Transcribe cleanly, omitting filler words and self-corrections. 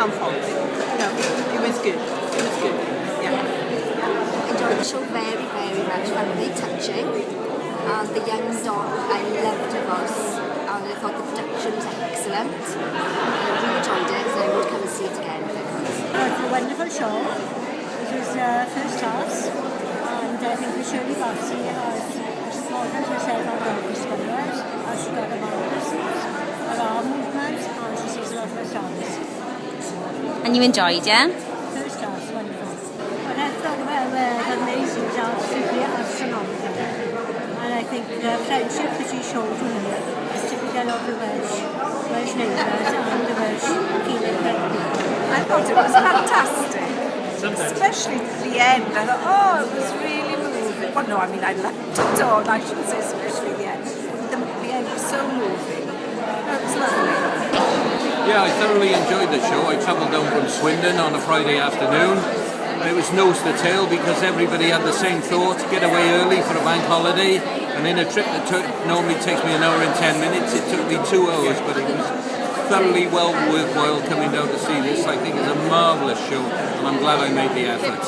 can't fault it. No, it was good. It was good. Yeah. Enjoyed the show very, very much. Found it really touching. The young dog, I loved her voice. And I thought the production was excellent. I really enjoyed it, so I would come and see it again if I could. It was a wonderful show. It was first class, and I think we Shirley Bassey has supported herself on her discoveries, as she got a mannerisms, her arm movements, and she sees a lot of her songs. And you enjoyed, yeah? First class, wonderful. But I thought about her amazing is absolutely astronomical. And I think the friendship that she showed with her is typical of the Welsh neighbours and the Welsh feeling people. I thought it was fantastic. Especially at the end. I thought, oh, it was really moving. Well, no, I mean, I loved it all. I shouldn't say especially the end. The end was so moving. It was lovely. Yeah, I thoroughly enjoyed the show. I travelled down from Swindon on a Friday afternoon. And it was nose to tail because everybody had the same thought, get away early for a bank holiday. And in a trip that normally takes me an hour and 10 minutes, it took me 2 hours, but it was thoroughly well worthwhile coming down to see this. I think it's a marvellous show, and I'm glad I made the effort.